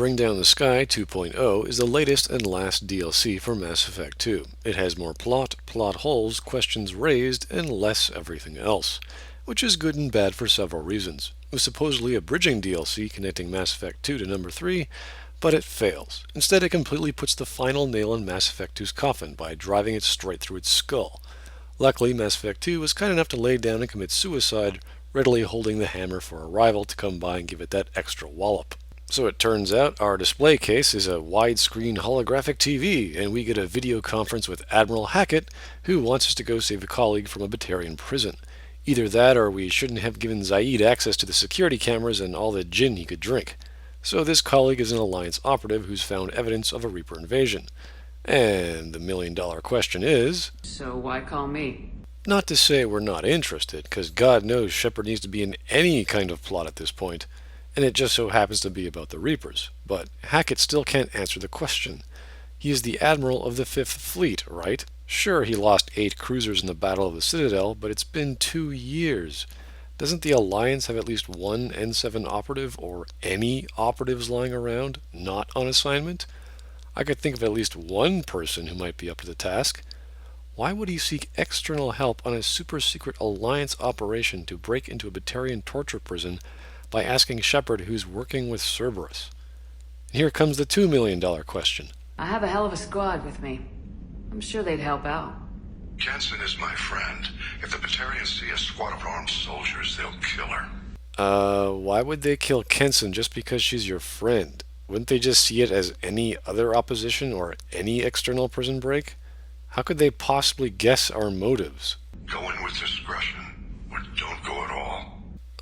Bring Down the Sky 2.0 is the latest and last DLC for Mass Effect 2. It has more plot holes, questions raised, and less everything else, which is good and bad for several reasons. It was supposedly a bridging DLC connecting Mass Effect 2 to number 3, but it fails. Instead, it completely puts the final nail in Mass Effect 2's coffin by driving it straight through its skull. Luckily, Mass Effect 2 was kind enough to lay down and commit suicide, readily holding the hammer for a rival to come by and give it that extra wallop. So it turns out our display case is a widescreen holographic TV, and we get a video conference with Admiral Hackett, who wants us to go save a colleague from a Batarian prison. Either that, or we shouldn't have given Zaid access to the security cameras and all the gin he could drink. So this colleague is an Alliance operative who's found evidence of a Reaper invasion. And the million-dollar question is... So why call me? Not to say we're not interested, because God knows Shepard needs to be in any kind of plot at this point. And it just so happens to be about the Reapers. But Hackett still can't answer the question. He is the Admiral of the Fifth Fleet, right? Sure, he lost 8 cruisers in the Battle of the Citadel, but it's been 2 years. Doesn't the Alliance have at least one N7 operative, or any operatives lying around, not on assignment? I could think of at least one person who might be up to the task. Why would he seek external help on a super-secret Alliance operation to break into a Batarian torture prison by asking Shepard who's working with Cerberus? And here comes the $2 million question. I have a hell of a squad with me. I'm sure they'd help out. Kenson is my friend. If the Batarians see a squad of armed soldiers, they'll kill her. Why would they kill Kenson just because she's your friend? Wouldn't they just see it as any other opposition or any external prison break? How could they possibly guess our motives? Go in with discretion, or don't go at all.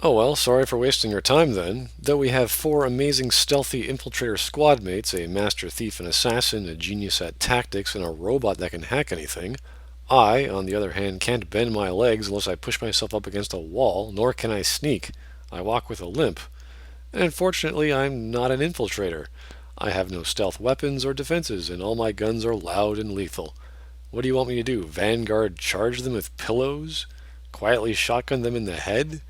Oh well, sorry for wasting your time then. Though we have 4 amazing stealthy infiltrator squad mates, a master thief and assassin, a genius at tactics, and a robot that can hack anything, I, on the other hand, can't bend my legs unless I push myself up against a wall, nor can I sneak. I walk with a limp. And unfortunately, I'm not an infiltrator. I have no stealth weapons or defenses, and all my guns are loud and lethal. What do you want me to do? Vanguard charge them with pillows? Quietly shotgun them in the head?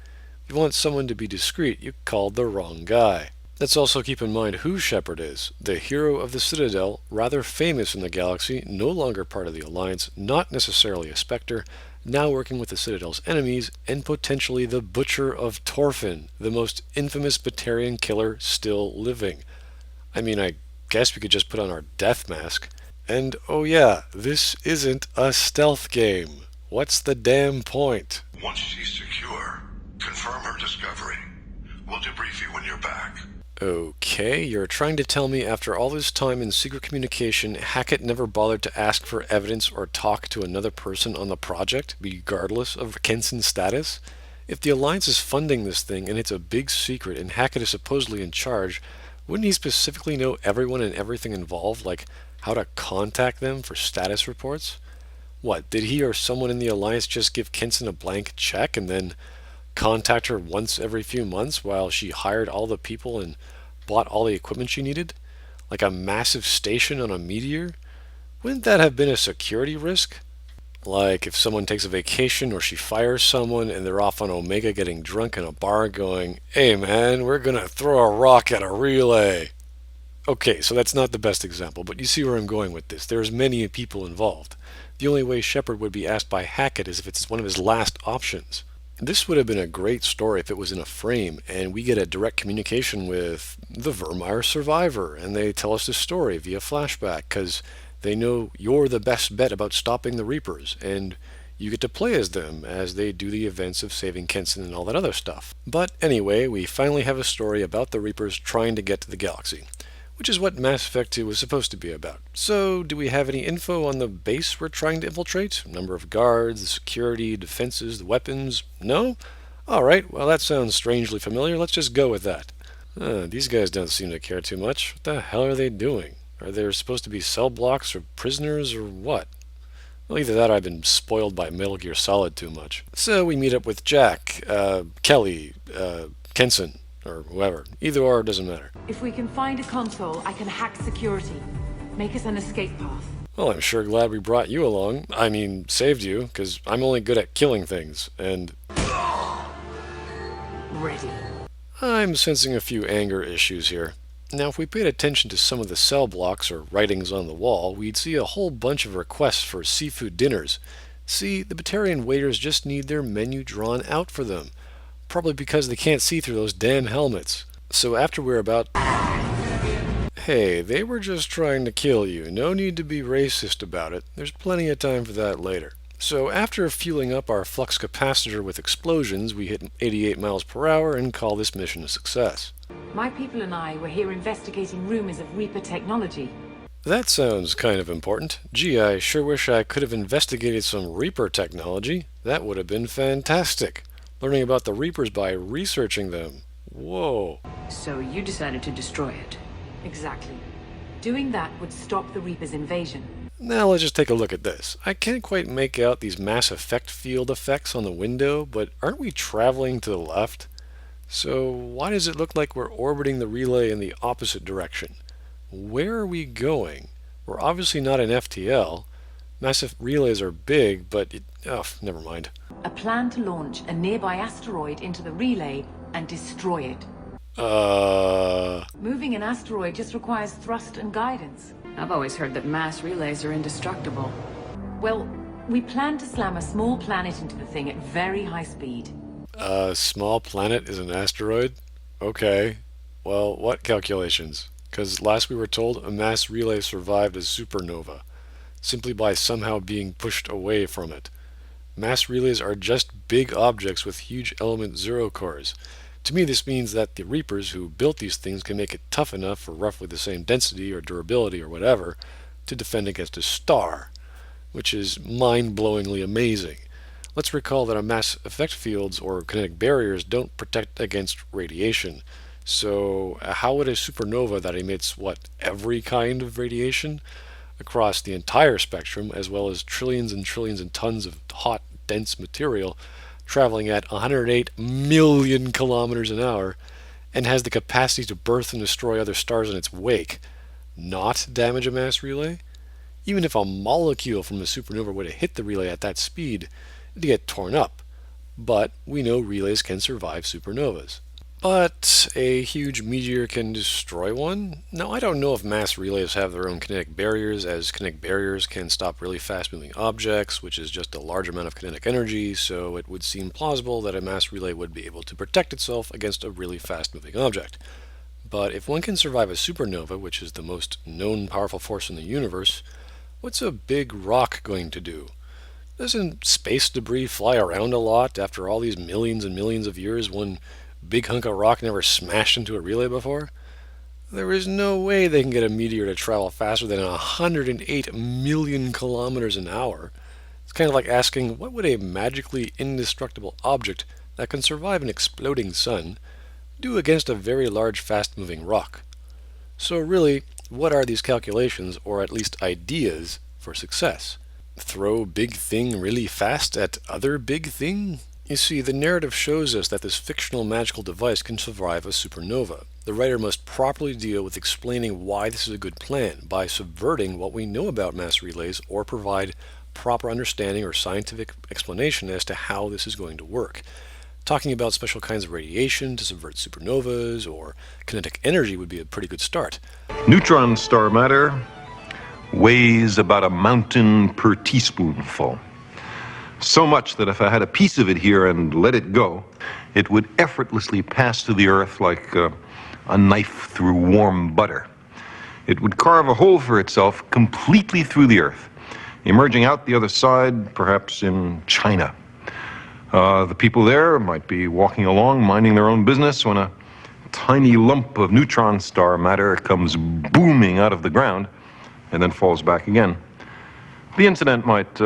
If you want someone to be discreet, you called the wrong guy. Let's also keep in mind who Shepard is. The hero of the Citadel, rather famous in the galaxy, no longer part of the Alliance, not necessarily a Spectre, now working with the Citadel's enemies, and potentially the Butcher of Torfin, the most infamous Batarian killer still living. I mean, I guess we could just put on our death mask. And oh yeah, this isn't a stealth game. What's the damn point? Once she's secure, confirm her discovery. We'll debrief you when you're back. Okay, you're trying to tell me after all this time in secret communication, Hackett never bothered to ask for evidence or talk to another person on the project, regardless of Kenson's status? If the Alliance is funding this thing and it's a big secret and Hackett is supposedly in charge, wouldn't he specifically know everyone and everything involved, like how to contact them for status reports? What, did he or someone in the Alliance just give Kenson a blank check and then contact her once every few months while she hired all the people and bought all the equipment she needed? Like a massive station on a meteor? Wouldn't that have been a security risk? Like if someone takes a vacation or she fires someone and they're off on Omega getting drunk in a bar going, "Hey man, we're gonna throw a rock at a relay." Okay, so that's not the best example, but you see where I'm going with this. There's many people involved. The only way Shepard would be asked by Hackett is if it's one of his last options. This would have been a great story if it was in a frame, and we get a direct communication with the Vermeer survivor, and they tell us the story via flashback, because they know you're the best bet about stopping the Reapers, and you get to play as them as they do the events of saving Kenson and all that other stuff. But anyway, we finally have a story about the Reapers trying to get to the galaxy, which is what Mass Effect 2 was supposed to be about. So, do we have any info on the base we're trying to infiltrate? Number of guards, the security, defenses, the weapons? No? Alright, well that sounds strangely familiar. Let's just go with that. These guys don't seem to care too much. What the hell are they doing? Are there supposed to be cell blocks or prisoners or what? Well, either that or I've been spoiled by Metal Gear Solid too much. So we meet up with Jack, Kelly, Kenson, or whoever. Either or, doesn't matter. If we can find a console, I can hack security. Make us an escape path. Well, I'm sure glad we brought you along. I mean, saved you, because I'm only good at killing things, and... Ready. I'm sensing a few anger issues here. Now, if we paid attention to some of the cell blocks or writings on the wall, we'd see a whole bunch of requests for seafood dinners. See, the Batarian waiters just need their menu drawn out for them, probably because they can't see through those damn helmets. So after we're about, hey, they were just trying to kill you. No need to be racist about it. There's plenty of time for that later. So after fueling up our flux capacitor with explosions, we hit 88 miles per hour and call this mission a success. My people and I were here investigating rumors of Reaper technology. That sounds kind of important. Gee, I sure wish I could have investigated some Reaper technology. That would have been fantastic. Learning about the Reapers by researching them. Whoa. So you decided to destroy it. Exactly. Doing that would stop the Reaper's invasion. Now let's just take a look at this. I can't quite make out these mass effect field effects on the window, but aren't we traveling to the left? So why does it look like we're orbiting the relay in the opposite direction? Where are we going? We're obviously not in FTL. Massive relays are big, but never mind. A plan to launch a nearby asteroid into the relay and destroy it. Moving an asteroid just requires thrust and guidance. I've always heard that mass relays are indestructible. Well, we plan to slam a small planet into the thing at very high speed. A small planet is an asteroid? Okay. Well, what calculations? Because last we were told a mass relay survived a supernova, simply by somehow being pushed away from it. Mass relays are just big objects with huge element zero cores. To me, this means that the Reapers who built these things can make it tough enough for roughly the same density or durability or whatever to defend against a star, which is mind-blowingly amazing. Let's recall that mass effect fields or kinetic barriers don't protect against radiation. So how would a supernova that emits, every kind of radiation across the entire spectrum, as well as trillions and trillions and tons of hot, dense material, traveling at 108 million kilometers an hour, and has the capacity to birth and destroy other stars in its wake, not damage a mass relay? Even if a molecule from a supernova were to hit the relay at that speed, it'd get torn up. But we know relays can survive supernovas. But a huge meteor can destroy one? Now, I don't know if mass relays have their own kinetic barriers, as kinetic barriers can stop really fast-moving objects, which is just a large amount of kinetic energy, so it would seem plausible that a mass relay would be able to protect itself against a really fast-moving object. But if one can survive a supernova, which is the most known powerful force in the universe, what's a big rock going to do? Doesn't space debris fly around a lot after all these millions and millions of years? One big hunk of rock never smashed into a relay before? There is no way they can get a meteor to travel faster than 108 million kilometers an hour. It's kind of like asking, what would a magically indestructible object that can survive an exploding sun do against a very large fast-moving rock? So really, what are these calculations, or at least ideas, for success? Throw big thing really fast at other big thing? You see, the narrative shows us that this fictional magical device can survive a supernova. The writer must properly deal with explaining why this is a good plan by subverting what we know about mass relays, or provide proper understanding or scientific explanation as to how this is going to work. Talking about special kinds of radiation to subvert supernovas or kinetic energy would be a pretty good start. Neutron star matter weighs about a mountain per teaspoonful. So much that if I had a piece of it here and let it go, it would effortlessly pass through the Earth like a knife through warm butter. It would carve a hole for itself completely through the Earth, emerging out the other side, perhaps in China. The people there might be walking along, minding their own business, when a tiny lump of neutron star matter comes booming out of the ground and then falls back again. The incident might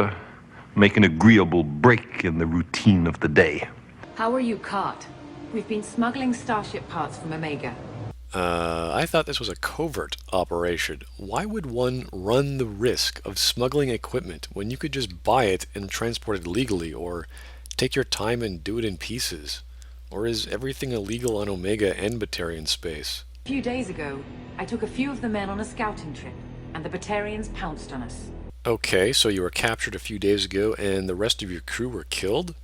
make an agreeable break in the routine of the day. How were you caught? We've been smuggling Starship parts from Omega. I thought this was a covert operation. Why would one run the risk of smuggling equipment when you could just buy it and transport it legally, or take your time and do it in pieces? Or is everything illegal on Omega and Batarian space? A few days ago, I took a few of the men on a scouting trip, and the Batarians pounced on us. Okay, so you were captured a few days ago and the rest of your crew were killed?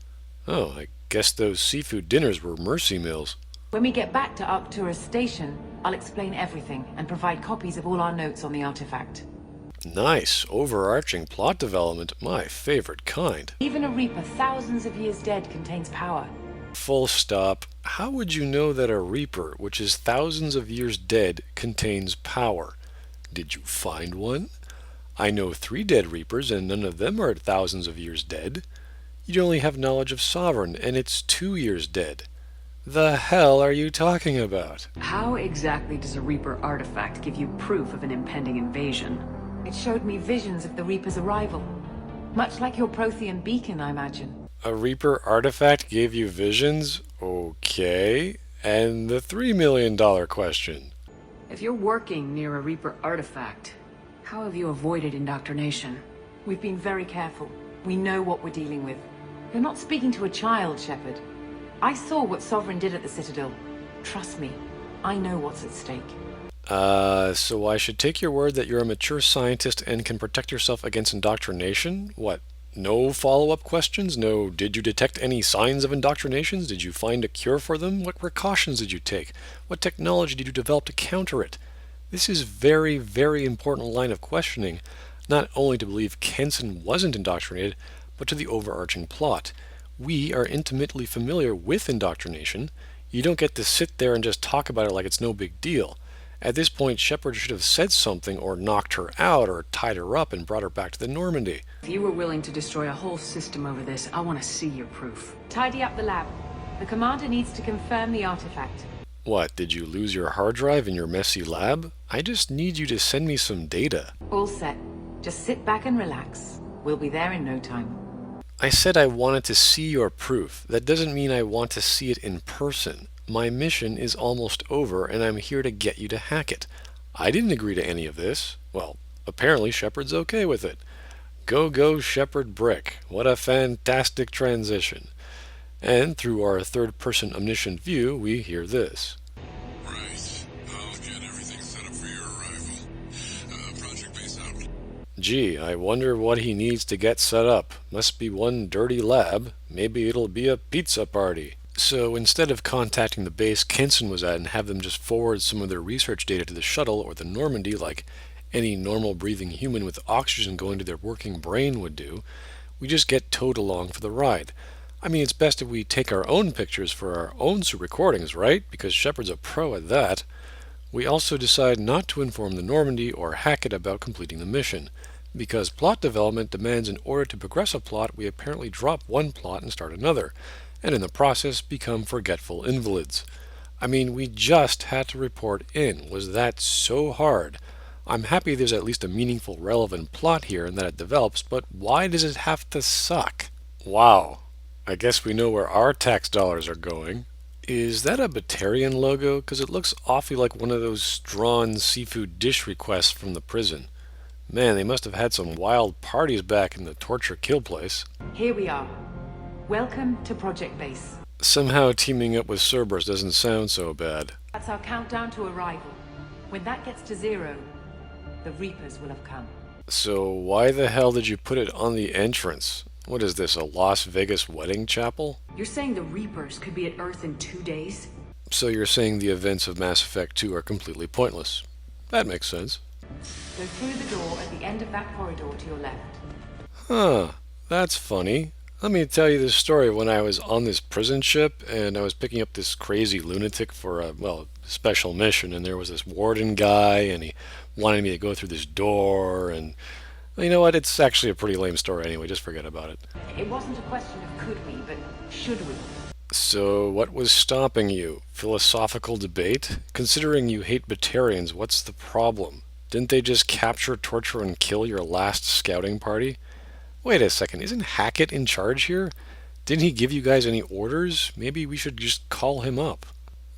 Oh, I guess those seafood dinners were mercy meals. When we get back to Arcturus Station, I'll explain everything and provide copies of all our notes on the artifact. Nice, overarching plot development, my favorite kind. Even a Reaper thousands of years dead contains power. Full stop. How would you know that a Reaper, which is thousands of years dead, contains power? Did you find one? I know 3 dead Reapers, and none of them are thousands of years dead. You only have knowledge of Sovereign, and it's 2 years dead. The hell are you talking about? How exactly does a Reaper artifact give you proof of an impending invasion? It showed me visions of the Reaper's arrival. Much like your Prothean beacon, I imagine. A Reaper artifact gave you visions? Okay. And the $3 million question. If you're working near a Reaper artifact, how have you avoided indoctrination? We've been very careful. We know what we're dealing with. You're not speaking to a child, Shepard. I saw what Sovereign did at the Citadel. Trust me, I know what's at stake. So I should take your word that you're a mature scientist and can protect yourself against indoctrination? What? No follow-up questions? No, did you detect any signs of indoctrinations? Did you find a cure for them? What precautions did you take? What technology did you develop to counter it? This is very, very important line of questioning, not only to believe Kenson wasn't indoctrinated, but to the overarching plot. We are intimately familiar with indoctrination. You don't get to sit there and just talk about it like it's no big deal. At this point, Shepard should have said something or knocked her out or tied her up and brought her back to the Normandy. If you were willing to destroy a whole system over this, I want to see your proof. Tidy up the lab. The commander needs to confirm the artifact. What, did you lose your hard drive in your messy lab? I just need you to send me some data. All set. Just sit back and relax. We'll be there in no time. I said I wanted to see your proof. That doesn't mean I want to see it in person. My mission is almost over, and I'm here to get you to hack it. I didn't agree to any of this. Well, apparently Shepard's okay with it. Go, go, Shepard Brick. What a fantastic transition. And through our third-person omniscient view, we hear this. Right. I'll get everything set up for your arrival. Project base out. Gee, I wonder what he needs to get set up. Must be one dirty lab. Maybe it'll be a pizza party. So instead of contacting the base Kenson was at and have them just forward some of their research data to the shuttle or the Normandy like any normal breathing human with oxygen going to their working brain would do, we just get towed along for the ride. I mean, it's best if we take our own pictures for our own recordings, right? Because Shepard's a pro at that. We also decide not to inform the Normandy or Hackett about completing the mission. Because plot development demands in order to progress a plot, we apparently drop one plot and start another, and in the process become forgetful invalids. I mean, we just had to report in. Was that so hard? I'm happy there's at least a meaningful, relevant plot here and that it develops, but why does it have to suck? Wow. I guess we know where our tax dollars are going. Is that a Batarian logo? Because it looks awfully like one of those drawn seafood dish requests from the prison. Man, they must have had some wild parties back in the torture kill place. Here we are. Welcome to Project Base. Somehow teaming up with Cerberus doesn't sound so bad. That's our countdown to arrival. When that gets to 0, the Reapers will have come. So why the hell did you put it on the entrance? What is this, a Las Vegas wedding chapel? You're saying the Reapers could be at Earth in 2 days? So you're saying the events of Mass Effect 2 are completely pointless. That makes sense. Go through the door at the end of that corridor to your left. Huh, that's funny. Let me tell you this story. When I was on this prison ship and I was picking up this crazy lunatic for a, special mission, and there was this warden guy and he wanted me to go through this door, and you know what? It's actually a pretty lame story anyway. Just forget about it. It wasn't a question of could we, but should we. So what was stopping you? Philosophical debate? Considering you hate Batarians, what's the problem? Didn't they just capture, torture, and kill your last scouting party? Wait a second, isn't Hackett in charge here? Didn't he give you guys any orders? Maybe we should just call him up.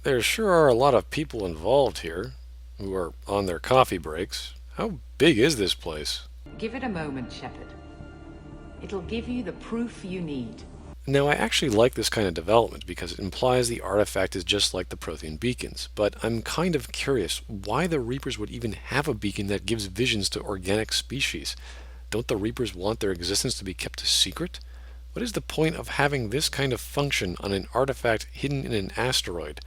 There sure are a lot of people involved here, who are on their coffee breaks. How big is this place? Give it a moment, Shepard. It'll give you the proof you need. Now, I actually like this kind of development because it implies the artifact is just like the Prothean beacons, but I'm kind of curious why the Reapers would even have a beacon that gives visions to organic species. Don't the Reapers want their existence to be kept a secret? What is the point of having this kind of function on an artifact hidden in an asteroid?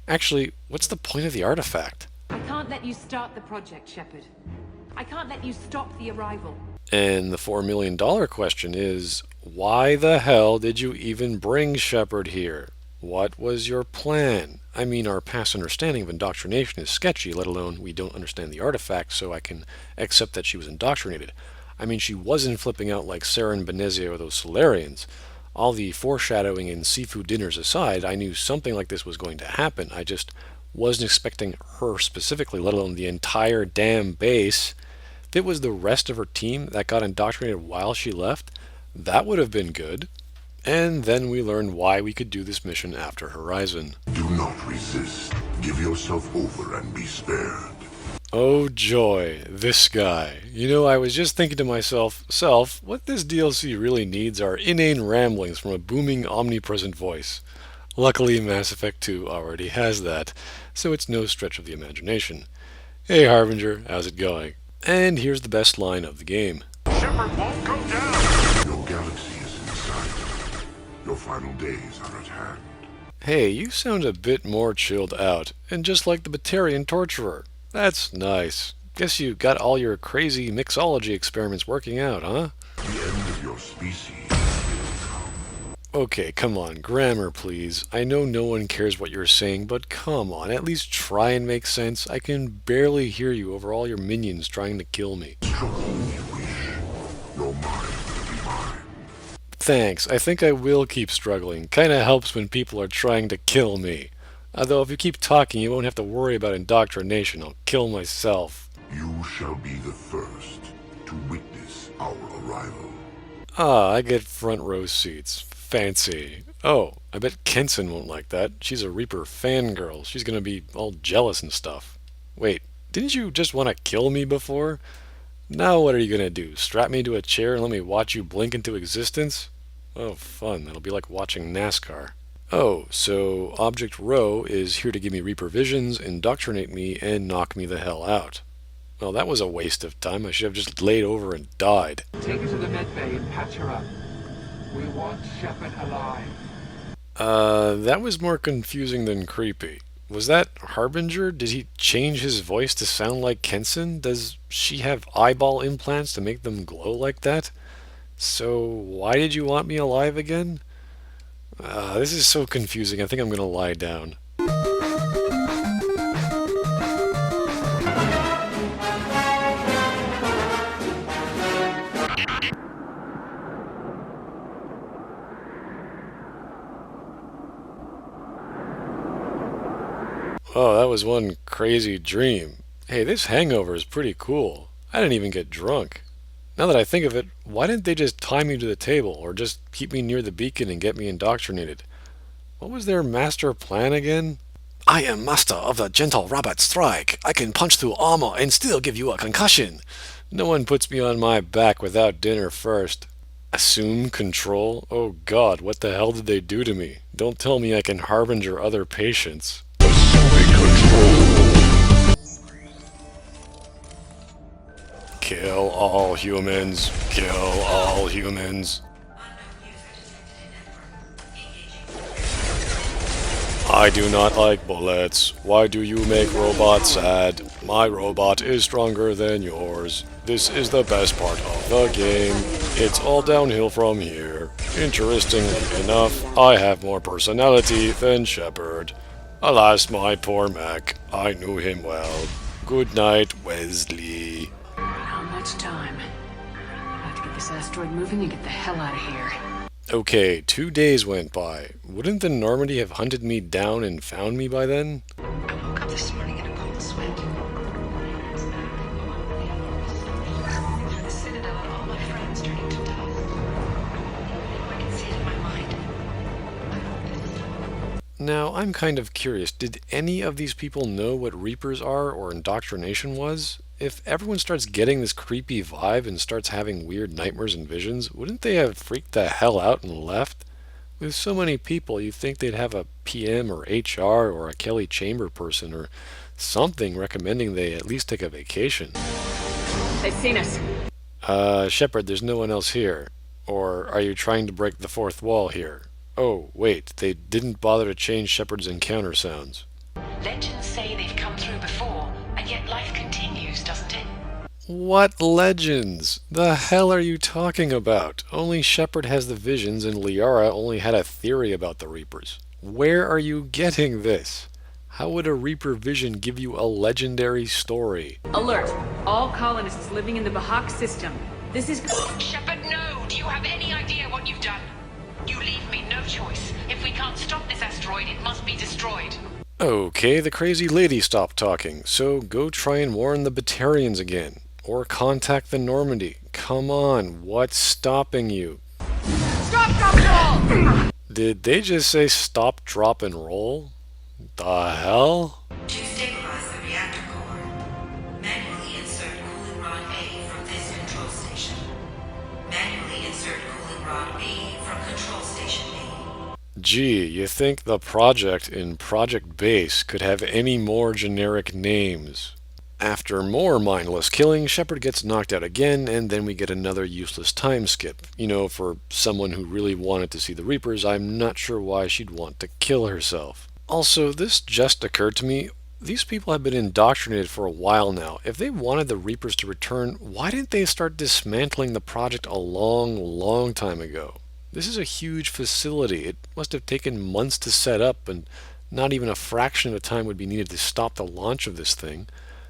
Actually, what's the point of the artifact? I can't let you start the project, Shepard. I can't let you stop the arrival. And the $4 million question is, why the hell did you even bring Shepard here? What was your plan? I mean, our past understanding of indoctrination is sketchy, let alone we don't understand the artifact, so I can accept that she was indoctrinated. I mean, she wasn't flipping out like Sarah and Benezia or those Solarians. All the foreshadowing and seafood dinners aside, I knew something like this was going to happen. I just wasn't expecting her specifically, let alone the entire damn base. If it was the rest of her team that got indoctrinated while she left, that would have been good. And then we learned why we could do this mission after Horizon. Do not resist. Give yourself over and be spared. Oh joy, this guy. You know, I was just thinking to myself, what this DLC really needs are inane ramblings from a booming, omnipresent voice. Luckily, Mass Effect 2 already has that, so it's no stretch of the imagination. Hey Harbinger, how's it going? And here's the best line of the game. Shepard won't go down! Your galaxy is in sight. Your final days are at hand. Hey, you sound a bit more chilled out, and just like the Batarian torturer. That's nice. Guess you got all your crazy mixology experiments working out, huh? The end of your species will come. Okay, come on, grammar please. I know no one cares what you're saying, but come on, at least try and make sense. I can barely hear you over all your minions trying to kill me. Struggle if you wish. Your mind will be mine. Thanks, I think I will keep struggling. Kinda helps when people are trying to kill me. Although if you keep talking, you won't have to worry about indoctrination. I'll kill myself. You shall be the first to witness our arrival. Ah, I get front row seats. Fancy. Oh, I bet Kenson won't like that. She's a Reaper fangirl. She's gonna be all jealous and stuff. Wait, didn't you just want to kill me before? Now what are you gonna do? Strap me to a chair and let me watch you blink into existence? Oh, fun. That'll be like watching NASCAR. Oh, so Object Rho is here to give me Reaper visions, indoctrinate me, and knock me the hell out. Well, that was a waste of time. I should have just laid over and died. Take her to the med bay and patch her up. We want Shepard alive. That was more confusing than creepy. Was that Harbinger? Did he change his voice to sound like Kenson? Does she have eyeball implants to make them glow like that? So, why did you want me alive again? This is so confusing. I think I'm gonna lie down. Oh, that was one crazy dream. Hey, this hangover is pretty cool. I didn't even get drunk. Now that I think of it, why didn't they just tie me to the table, or just keep me near the beacon and get me indoctrinated? What was their master plan again? I am master of the gentle rabbit strike. I can punch through armor and still give you a concussion. No one puts me on my back without dinner first. Assume control? Oh god, what the hell did they do to me? Don't tell me I can harbinger other patients. Kill all humans. Kill all humans. I do not like bullets. Why do you make robots sad? My robot is stronger than yours. This is the best part of the game. It's all downhill from here. Interestingly enough, I have more personality than Shepard. Alas, my poor Mac. I knew him well. Good night, Wesley. How much time? I have to get this asteroid moving and get the hell out of here. Okay, 2 days went by. Wouldn't the Normandy have hunted me down and found me by then? I woke up this morning in a cold sweat. Through the Citadel, all my friends turning to dust. I can see it in my mind. Now, I'm kind of curious. Did any of these people know what Reapers are or indoctrination was? If everyone starts getting this creepy vibe and starts having weird nightmares and visions, wouldn't they have freaked the hell out and left? With so many people, you'd think they'd have a PM or HR or a Kelly Chamber person or something recommending they at least take a vacation. They've seen us. Shepard, there's no one else here. Or are you trying to break the fourth wall here? Oh, wait, they didn't bother to change Shepard's encounter sounds. Legends say they've come through before, and yet life continues, doesn't it? What legends? The hell are you talking about? Only Shepard has the visions and Liara only had a theory about the Reapers. Where are you getting this? How would a Reaper vision give you a legendary story? Alert! All colonists living in the Bahak system. This is... Shepard, no! Do you have any idea what you've done? You leave me no choice. If we can't stop this asteroid, it must be destroyed. Okay, the crazy lady stopped talking, so go try and warn the Batarians again. Or contact the Normandy. Come on, what's stopping you? Stop, drop, roll! Did they just say stop, drop, and roll? The hell? To stabilize the reactor core, manually insert cooling rod A from this control station. Manually insert cooling rod B from control station B. Gee, you think the project in Project Base could have any more generic names? After more mindless killing, Shepard gets knocked out again, and then we get another useless time skip. You know, for someone who really wanted to see the Reapers, I'm not sure why she'd want to kill herself. Also, this just occurred to me. These people have been indoctrinated for a while now. If they wanted the Reapers to return, why didn't they start dismantling the project a long time ago? This is a huge facility. It must have taken months to set up, and not even a fraction of the time would be needed to stop the launch of this thing.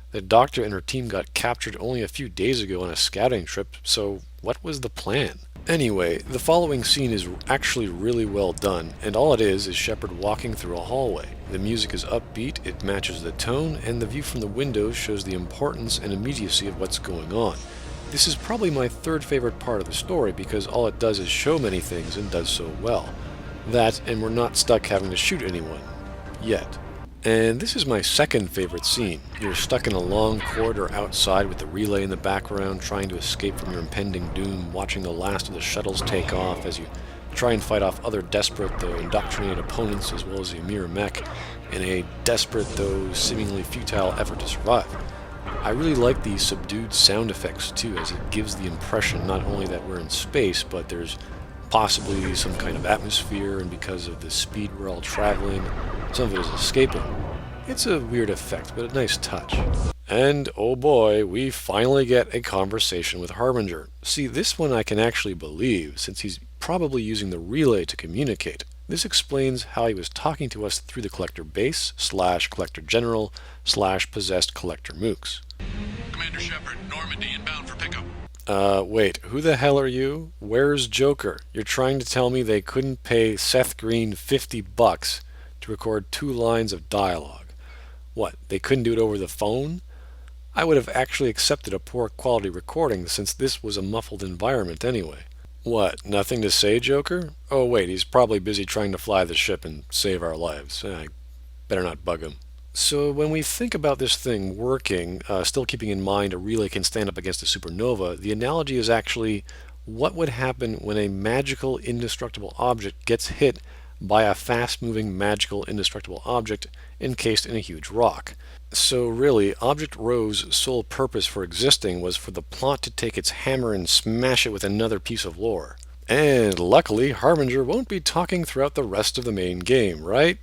The doctor and her team got captured only a few days ago on a scouting trip, so what was the plan? Anyway, the following scene is actually really well done, and all it is Shepard walking through a hallway. The music is upbeat, it matches the tone, and the view from the window shows the importance and immediacy of what's going on. This is probably my third favorite part of the story because all it does is show many things and does so well. That, and we're not stuck having to shoot anyone. Yet. And this is my second favorite scene. You're stuck in a long corridor outside with the relay in the background, trying to escape from your impending doom, watching the last of the shuttles take off as you try and fight off other desperate though indoctrinated opponents as well as the Ymir mech in a desperate though seemingly futile effort to survive. I really like the subdued sound effects too, as it gives the impression not only that we're in space, but there's possibly some kind of atmosphere, and because of the speed we're all traveling, some of it is escaping. It's a weird effect, but a nice touch. And oh boy, we finally get a conversation with Harbinger. See, this one I can actually believe, since he's probably using the relay to communicate. This explains how he was talking to us through the Collector Base, / Collector General, / Possessed Collector Mooks. Commander Shepard, Normandy inbound for pickup. Wait, who the hell are you? Where's Joker? You're trying to tell me they couldn't pay Seth Green $50 to record 2 lines of dialogue? What, they couldn't do it over the phone? I would have actually accepted a poor quality recording since this was a muffled environment anyway. What, nothing to say, Joker? Oh wait, he's probably busy trying to fly the ship and save our lives. I better not bug him. So when we think about this thing working, still keeping in mind a relay can stand up against a supernova, the analogy is actually what would happen when a magical indestructible object gets hit by a fast-moving magical indestructible object encased in a huge rock. So really, Object Rho's sole purpose for existing was for the plot to take its hammer and smash it with another piece of lore. And luckily, Harbinger won't be talking throughout the rest of the main game, right?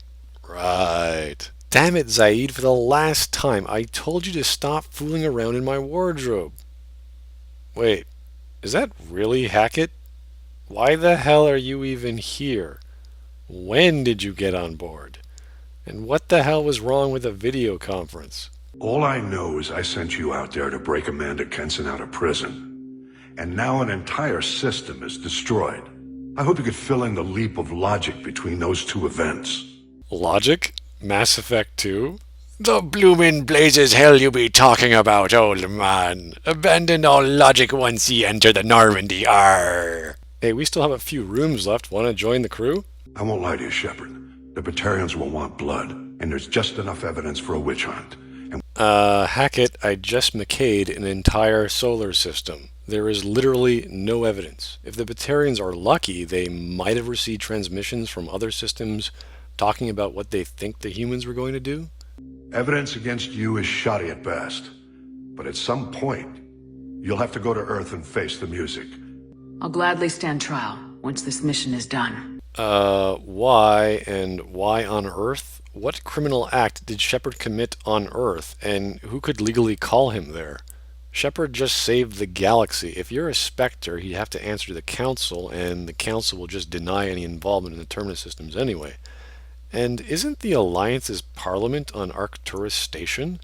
Right. Damn it, Zaid, for the last time, I told you to stop fooling around in my wardrobe. Wait, is that really Hackett? Why the hell are you even here? When did you get on board? And what the hell was wrong with the video conference? All I know is I sent you out there to break Amanda Kenson out of prison. And now an entire system is destroyed. I hope you could fill in the leap of logic between those two events. Logic? Mass Effect 2? The bloomin' blazes hell you be talking about, old man. Abandon all logic once ye enter the Normandy, arr. Hey, we still have a few rooms left. Want to join the crew? I won't lie to you, Shepard. The Batarians will want blood, and there's just enough evidence for a witch hunt. And Hackett, I just McKayed an entire solar system. There is literally no evidence. If the Batarians are lucky, they might have received transmissions from other systems talking about what they think the humans were going to do. evidence against you is shoddy at best. But at some point, you'll have to go to Earth and face the music. I'll gladly stand trial once this mission is done. Why and why on Earth? What criminal act did Shepard commit on Earth, and who could legally call him there? Shepard just saved the galaxy. If you're a Spectre, he'd have to answer to the Council, and the Council will just deny any involvement in the Terminus systems anyway. And isn't the Alliance's parliament on Arcturus Station?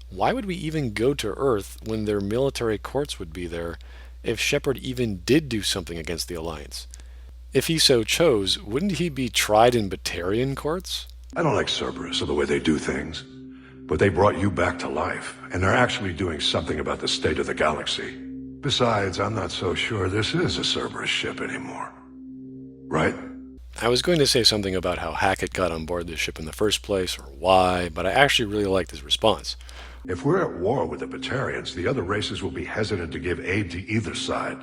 Why would we even go to Earth when their military courts would be there if Shepard even did do something against the Alliance? If he so chose, wouldn't he be tried in Batarian courts? I don't like Cerberus or the way they do things, but they brought you back to life, and they're actually doing something about the state of the galaxy. Besides, I'm not so sure this is a Cerberus ship anymore. Right? I was going to say something about how Hackett got on board this ship in the first place, or why, but I actually really liked his response. If we're at war with the Batarians, the other races will be hesitant to give aid to either side.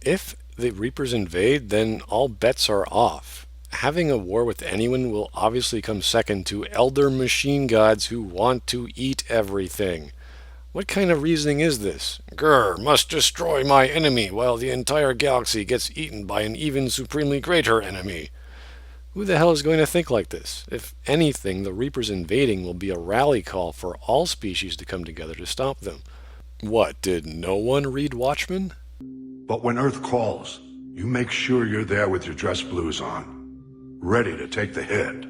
If the Reapers invade, then all bets are off. Having a war with anyone will obviously come second to elder machine gods who want to eat everything. What kind of reasoning is this? Grr, must destroy my enemy while the entire galaxy gets eaten by an even supremely greater enemy. Who the hell is going to think like this? If anything, the Reapers invading will be a rally call for all species to come together to stop them. What, did no one read Watchmen? But when Earth calls, you make sure you're there with your dress blues on, ready to take the hit.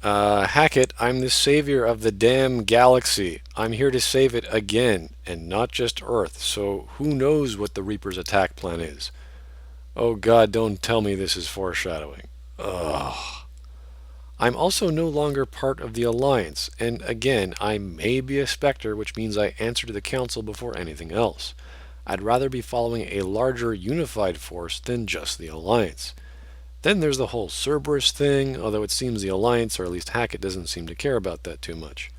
Hackett, I'm the savior of the damn galaxy. I'm here to save it again, and not just Earth, so who knows what the Reaper's attack plan is. Oh God, don't tell me this is foreshadowing. Ugh. I'm also no longer part of the Alliance, and again, I may be a Spectre, which means I answer to the Council before anything else. I'd rather be following a larger unified force than just the Alliance. Then there's the whole Cerberus thing, although it seems the Alliance, or at least Hackett, doesn't seem to care about that too much.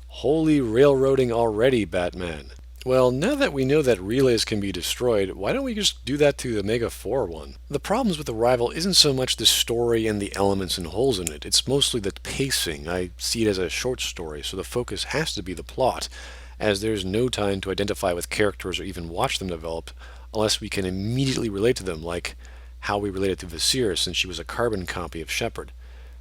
Holy railroading already, Batman. Well, now that we know that relays can be destroyed, why don't we just do that to the Omega 4 one? The problems with Arrival isn't so much the story and the elements and holes in it, it's mostly the pacing. I see it as a short story, so the focus has to be the plot, as there's no time to identify with characters or even watch them develop unless we can immediately relate to them, like how we related to Visir since she was a carbon copy of Shepard.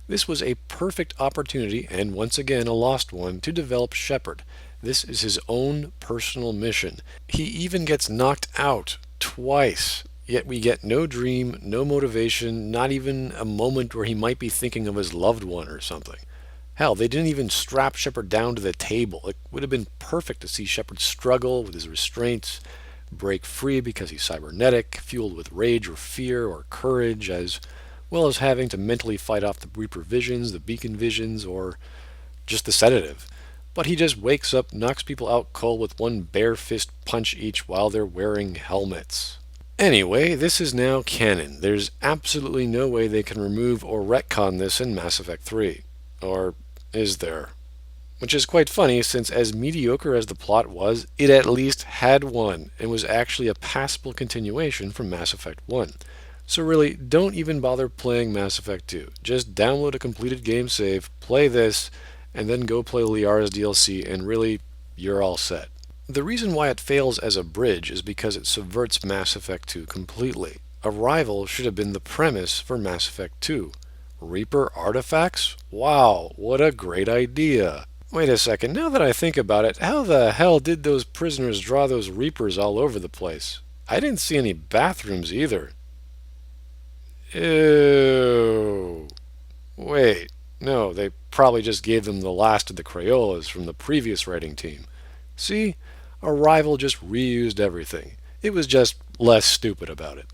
This was a perfect opportunity, and once again a lost one, to develop Shepard. This is his own personal mission. He even gets knocked out twice, yet we get no dream, no motivation, not even a moment where he might be thinking of his loved one or something. Hell, they didn't even strap Shepard down to the table. It would have been perfect to see Shepard struggle with his restraints, break free because he's cybernetic, fueled with rage or fear or courage, as well as having to mentally fight off the Reaper visions, the Beacon visions, or just the sedative. But he just wakes up, knocks people out cold with one bare fist punch each while they're wearing helmets. Anyway, this is now canon. There's absolutely no way they can remove or retcon this in Mass Effect 3. Or is there? Which is quite funny, since as mediocre as the plot was, it at least had one, and was actually a passable continuation from Mass Effect 1. So really, don't even bother playing Mass Effect 2. Just download a completed game save, play this, and then go play Liara's DLC, and really, you're all set. The reason why it fails as a bridge is because it subverts Mass Effect 2 completely. Arrival should have been the premise for Mass Effect 2. Reaper artifacts? Wow, what a great idea. Wait a second, now that I think about it, how the hell did those prisoners draw those Reapers all over the place? I didn't see any bathrooms either. Ew. Wait, no, they probably just gave them the last of the Crayolas from the previous writing team. See? Arrival just reused everything. It was just less stupid about it.